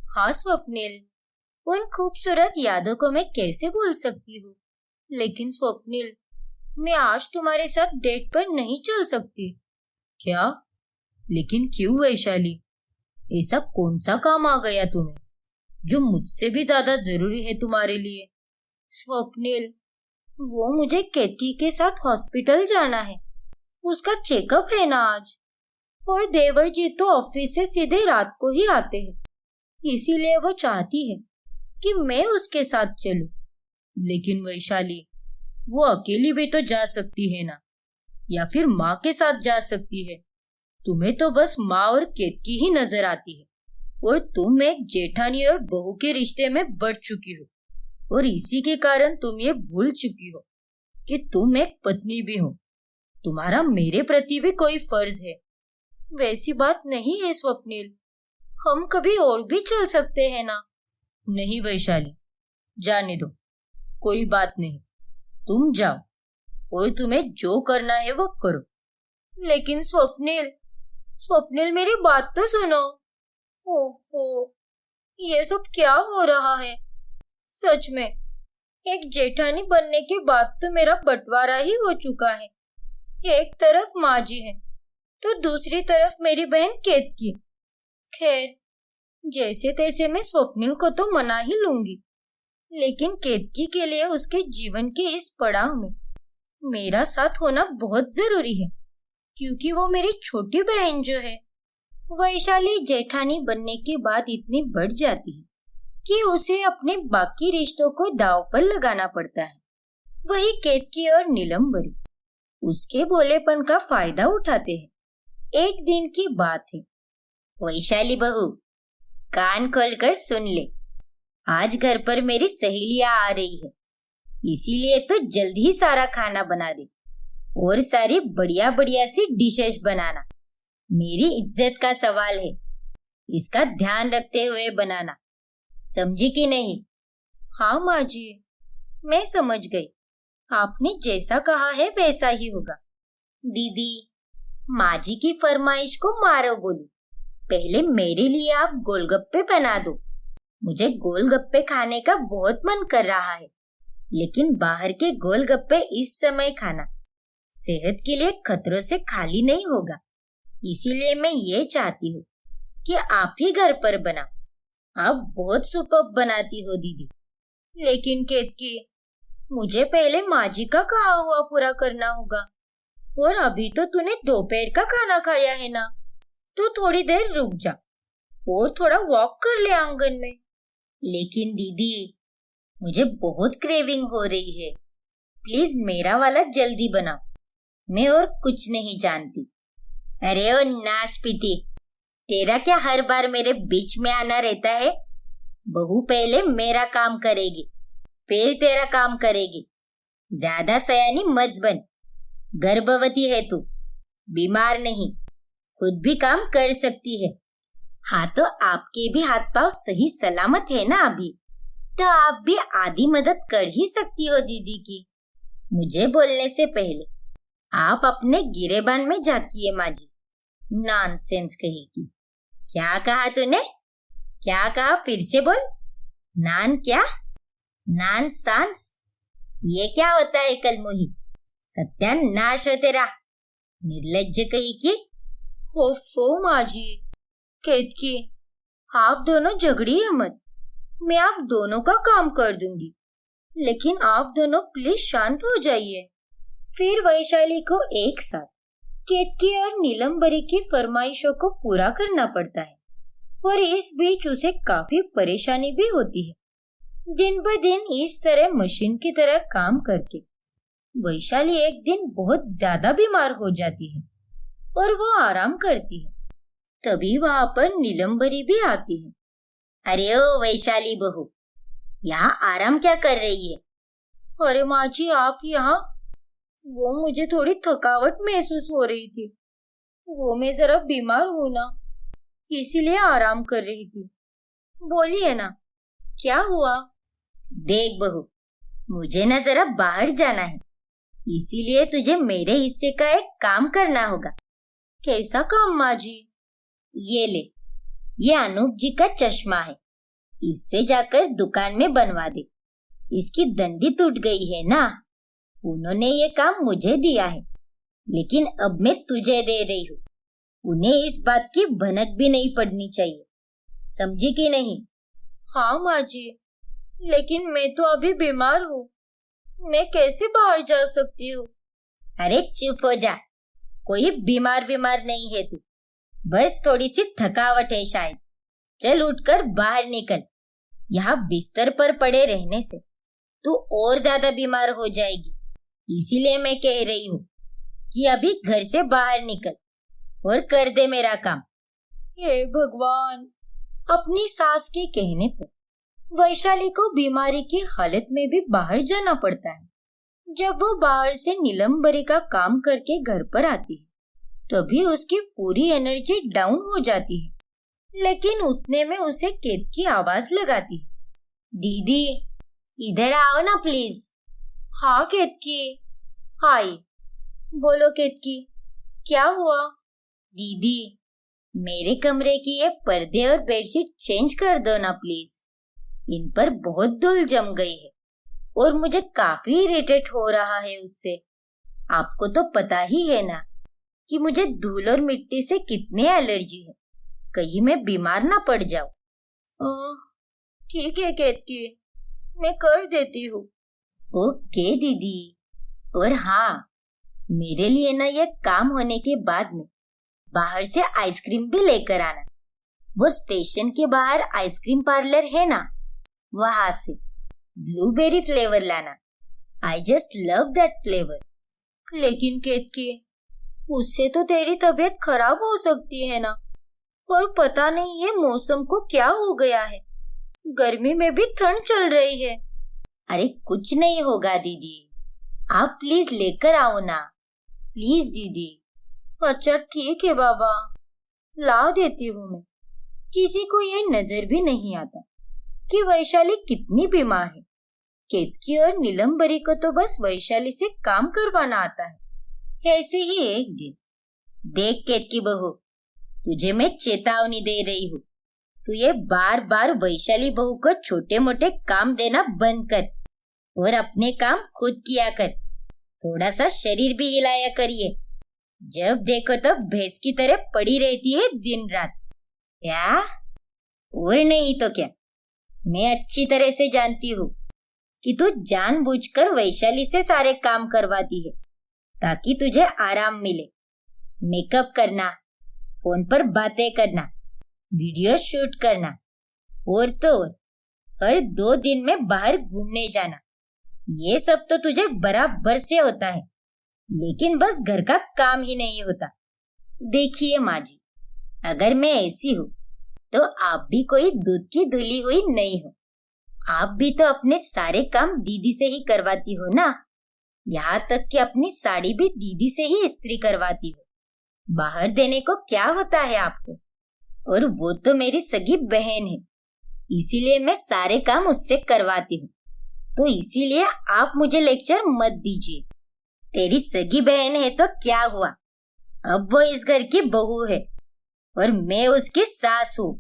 हाँ स्वप्निल, उन खूबसूरत यादों को मैं कैसे भूल सकती हूँ। लेकिन स्वप्निल, मैं आज तुम्हारे साथ डेट पर नहीं चल सकती। क्या? लेकिन क्यों वैशाली? ऐसा कौन सा काम आ गया तुम्हें जो मुझसे भी ज्यादा जरूरी है तुम्हारे लिए? स्वप्निल, वो मुझे केतकी के साथ हॉस्पिटल जाना है, उसका चेकअप है ना आज, और देवर जी तो ऑफिस से सीधे रात को ही आते हैं, इसीलिए वो चाहती है कि मैं उसके साथ चलूं। लेकिन वैशाली, वो अकेली भी तो जा सकती है ना, या फिर माँ के साथ जा सकती है। तुम्हें तो बस माँ और केतकी ही नजर आती है, और तुम एक जेठानी और बहू के रिश्ते में बढ़ चुकी हो, और इसी के कारण तुम ये भूल चुकी हो कि तुम एक पत्नी भी हो। तुम्हारा मेरे प्रति भी कोई फर्ज है। वैसी बात नहीं है स्वप्निल, हम कभी और भी चल सकते हैं ना। नहीं वैशाली, जाने दो, कोई बात नहीं, तुम जाओ और तुम्हें जो करना है वो करो। लेकिन स्वप्निल मेरी बात तो सुनो। ओफो, ये सब क्या हो रहा है? सच में एक जेठानी बनने के बाद तो मेरा बंटवारा ही हो चुका है। एक तरफ माँ जी है तो दूसरी तरफ मेरी बहन केतकी। खैर, जैसे तैसे मैं स्वप्निल को तो मना ही लूंगी, लेकिन केतकी के लिए उसके जीवन के इस पड़ाव में मेरा साथ होना बहुत जरूरी है। क्योंकि वो मेरी छोटी बहन जो है, वैशाली जेठानी बनने के बाद इतनी बढ़ जाती है कि उसे अपने बाकी रिश्तों को दांव पर लगाना पड़ता है। वही केतकी और नीलम्बरी उसके भोलेपन का फायदा उठाते हैं। एक दिन की बात है। वैशाली बहू, कान खोलकर सुन ले। आज घर पर मेरी सहेलियां आ रही है, इसीलिए तो जल्द ही सारा खाना बना दे और सारी बढ़िया बढ़िया सी डिशेस बनाना। मेरी इज्जत का सवाल है, इसका ध्यान रखते हुए बनाना, समझी कि नहीं? हाँ माँ जी, मैं समझ गई। आपने जैसा कहा है वैसा ही होगा। दीदी, माँ जी की फरमाइश को मारो गोली। पहले मेरे लिए आप गोलगप्पे बना दो। मुझे गोलगप्पे खाने का बहुत मन कर रहा है, लेकिन बाहर के गोलगप्पे इस समय खाना सेहत के लिए खतरों से खाली नहीं होगा। इसीलिए मैं ये चाहती हूँ कि आप ही घर पर बनाओ। आप बहुत सुपर्ब बनाती हो दीदी। लेकिन केतकी, मुझे पहले माँ जी का कहा हुआ पूरा करना होगा। और अभी तो तूने दोपहर का खाना खाया है ना, तो थोड़ी देर रुक जा और थोड़ा वॉक कर ले आंगन में। लेकिन दीदी, मुझे बहुत क्रेविंग हो रही है। प्लीज मेरा वाला जल्दी बनाओ। मैं और कुछ नहीं जानती। अरे ओ नाश पीटी, तेरा क्या हर बार मेरे बीच में आना रहता है? बहू पहले मेरा काम करेगी, फिर तेरा काम करेगी। ज्यादा सयानी मत बन। गर्भवती है तू, बीमार नहीं, खुद भी काम कर सकती है। हाँ, तो आपके भी हाथ पांव सही सलामत है ना अभी, तो आप भी आधी मदद कर ही सकती हो दीदी की। मुझे बोलने से पहले आप अपने गिरेबान में झांकिए माँ जी। नॉनसेंस कहेगी। क्या कहा तूने? क्या कहा? फिर से बोल। नान क्या? नान सांस? ये क्या होता है कलमुही? सत्यानाश हो तेरा, निर्लज्ज कही की। ओफो माँ जी। केतकी, आप दोनों झगड़िए मत। मैं आप दोनों का काम कर दूंगी, लेकिन आप दोनों प्लीज शांत हो जाइए। फिर वैशाली को एक साथ केतकी और नीलम्बरी की फरमाइशों को पूरा करना पड़ता है, और इस बीच उसे काफी परेशानी भी होती है। दिन ब दिन इस तरह मशीन की तरह काम करके वैशाली एक दिन बहुत ज्यादा बीमार हो जाती है और वो आराम करती है। तभी वहां पर नीलम्बरी भी आती है। अरे ओ वैशाली बहू, यहाँ आराम क्या कर रही है? अरे माँ जी, आप यहाँ? वो मुझे थोड़ी थकावट महसूस हो रही थी। वो मैं जरा बीमार हूँ ना, इसीलिए आराम कर रही थी। बोलिए ना, क्या हुआ? देख बहू, मुझे ना जरा बाहर जाना है, इसीलिए तुझे मेरे हिस्से का एक काम करना होगा। कैसा काम माँ जी? ये ले, ये अनूप जी का चश्मा है, इससे जाकर दुकान में बनवा दे। इसकी डंडी टूट गई है ना, उन्होंने ये काम मुझे दिया है, लेकिन अब मैं तुझे दे रही हूँ। उन्हें इस बात की भनक भी नहीं पड़नी चाहिए, समझी कि नहीं? हाँ माँ जी, लेकिन मैं तो अभी बीमार हूँ, मैं कैसे बाहर जा सकती हूँ? अरे चुप हो जा, कोई बीमार नहीं है तू, बस थोड़ी सी थकावट है शायद। चल उठकर बाहर निकल। यहाँ बिस्तर पर पड़े रहने से तू और ज्यादा बीमार हो जाएगी। इसीलिए मैं कह रही हूँ कि अभी घर से बाहर निकल और कर दे मेरा काम। हे भगवान! अपनी सास के कहने पर वैशाली को बीमारी की हालत में भी बाहर जाना पड़ता है। जब वो बाहर से नीलम्बरी का काम करके घर पर आती है, तभी उसकी पूरी एनर्जी डाउन हो जाती है। लेकिन उतने में उसे केत की आवाज लगाती है। दीदी, इधर आओ ना प्लीज। हाँ केतकी, आई। बोलो केतकी, क्या हुआ? दीदी, मेरे कमरे की ये पर्दे और बेडशीट चेंज कर दो ना प्लीज। इन पर बहुत धूल जम गई है और मुझे काफी इरिटेट हो रहा है उससे। आपको तो पता ही है ना कि मुझे धूल और मिट्टी से कितने एलर्जी है, कहीं मैं बीमार ना पड़ जाऊं। ठीक है केतकी, मैं कर देती हूँ। ओके दीदी। और हाँ, मेरे लिए ना ये काम होने के बाद में बाहर से आइसक्रीम भी लेकर आना। वो स्टेशन के बाहर आइसक्रीम पार्लर है ना, वहां से ब्लूबेरी फ्लेवर लाना। I just love that flavour. लेकिन केतकी, उससे तो तेरी तबीयत खराब हो सकती है ना। और पता नहीं ये मौसम को क्या हो गया है, गर्मी में भी ठंड चल रही है। अरे कुछ नहीं होगा दीदी, आप प्लीज लेकर आओ ना, प्लीज दीदी। अच्छा ठीक है बाबा, ला देती हूँ मैं। किसी को ये नजर भी नहीं आता कि वैशाली कितनी बीमार है। केतकी और नीलम्बरी को तो बस वैशाली से काम करवाना आता है। ऐसे ही एक दिन, देख केतकी बहू, तुझे मैं चेतावनी दे रही हूँ। तू ये बार बार वैशाली बहू को छोटे मोटे काम देना बंद कर और अपने काम खुद किया कर। थोड़ा सा शरीर भी हिलाया करिए। जब देखो तब भैंस की तरह पड़ी रहती है दिन रात। क्या? और नहीं तो क्या, मैं अच्छी तरह से जानती हूँ कि तू जानबूझकर वैशाली से सारे काम करवाती है ताकि तुझे आराम मिले। मेकअप करना, फोन पर बातें करना, वीडियो शूट करना, और तो और हर 2 दिन में बाहर घूमने जाना, ये सब तो तुझे बराबर से होता है। लेकिन बस घर का काम ही नहीं होता। देखिए माँ जी, अगर मैं ऐसी हूँ तो आप भी कोई दूध की धुली हुई नहीं हो। आप भी तो अपने सारे काम दीदी से ही करवाती हो ना। यहाँ तक कि अपनी साड़ी भी दीदी से ही इस्त्री करवाती हो। बाहर देने को क्या होता है आपको? और वो तो मेरी सगी बहन है, इसीलिए मैं सारे काम उससे करवाती हूँ। तो इसीलिए आप मुझे लेक्चर मत दीजिए। तेरी सगी बहन है तो क्या हुआ, अब वो इस घर की बहू है और मैं उसकी सास हूँ।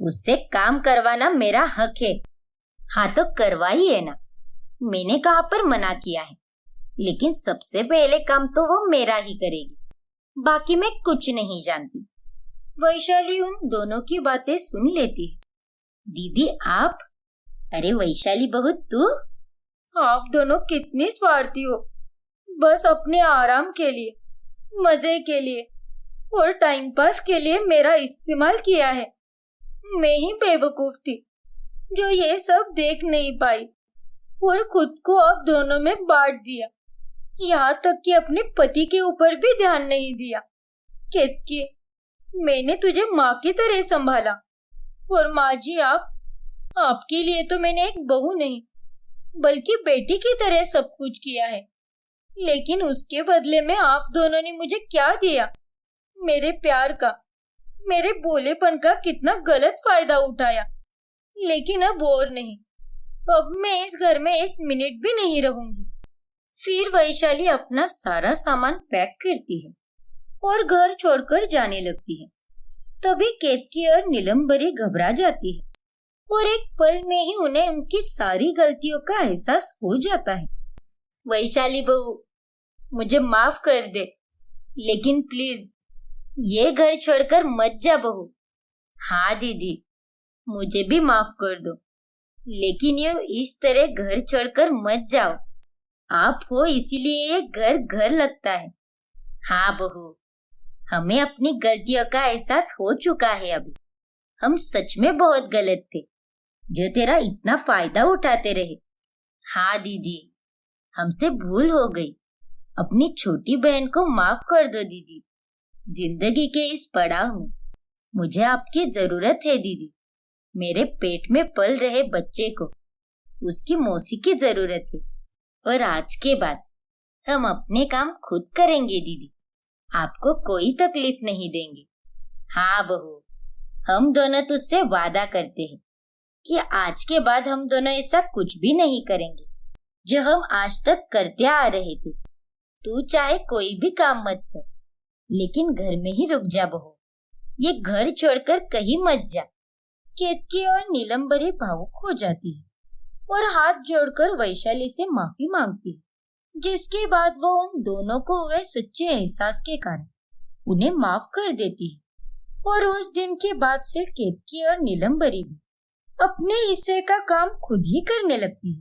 उससे काम करवाना मेरा हक है। हाँ तो करवाइए ना, मैंने कहाँ पर मना किया है। लेकिन सबसे पहले काम तो वो मेरा ही करेगी, बाकी मैं कुछ नहीं जानती। वैशाली उन दोनों की बातें सुन लेती है। दीदी आप? अरे वैशाली बहू तू? आप दोनों कितनी स्वार्थी हो। बस अपने आराम के लिए, मजे के लिए और टाइम पास के लिए मेरा इस्तेमाल किया है। मैं ही बेवकूफ थी जो ये सब देख नहीं पाई और खुद को आप दोनों में बांट दिया। यहाँ तक कि अपने पति के ऊपर भी ध्यान नहीं दिया। केतकी, मैंने तुझे माँ की तरह संभाला और माँ जी आपके लिए तो मैंने एक बहू नहीं बल्कि बेटी की तरह सब कुछ किया है। लेकिन उसके बदले में आप दोनों ने मुझे क्या दिया? मेरे प्यार का, मेरे भोलेपन का कितना गलत फायदा उठाया। लेकिन अब और नहीं, अब मैं इस घर में 1 मिनट भी नहीं रहूंगी। फिर वैशाली अपना सारा सामान पैक करती है और घर छोड़कर जाने लगती है। तभी केतकी और नीलम्बरी घबरा जाती है और एक पल में ही उन्हें उनकी सारी गलतियों का एहसास हो जाता है। वैशाली बहू, मुझे माफ कर दे, लेकिन प्लीज ये घर छोड़कर मत जा बहू। हाँ दीदी, मुझे भी माफ कर दो, लेकिन ये इस तरह घर छोड़कर मत जाओ। आप हो इसीलिए ये घर घर लगता है। हाँ बहू, हमें अपनी गलतियों का एहसास हो चुका है। अभी हम सच में बहुत गलत थे जो तेरा इतना फायदा उठाते रहे। हाँ दीदी, हमसे भूल हो गई। अपनी छोटी बहन को माफ कर दो दीदी। जिंदगी के इस पड़ाव में मुझे आपकी जरूरत है दीदी। मेरे पेट में पल रहे बच्चे को उसकी मौसी की जरूरत है और आज के बाद हम अपने काम खुद करेंगे दीदी। आपको कोई तकलीफ नहीं देंगे। हाँ बहू, हम दोनों तुझसे वादा करते हैं कि आज के बाद हम दोनों ऐसा कुछ भी नहीं करेंगे जो हम आज तक करते आ रहे थे। तू चाहे कोई भी काम मत कर, लेकिन घर में ही रुक जा बहू। ये घर छोड़कर कहीं मत जा। केतकी और नीलम्बरी भावुक हो जाती है और हाथ जोड़कर वैशाली से माफी मांगती है, जिसके बाद वो उन दोनों को हुए सच्चे एहसास के कारण उन्हें माफ कर देती है। और उस दिन के बाद से केतकी और नीलम्बरी भी अपने हिस्से का काम खुद ही करने लगती है।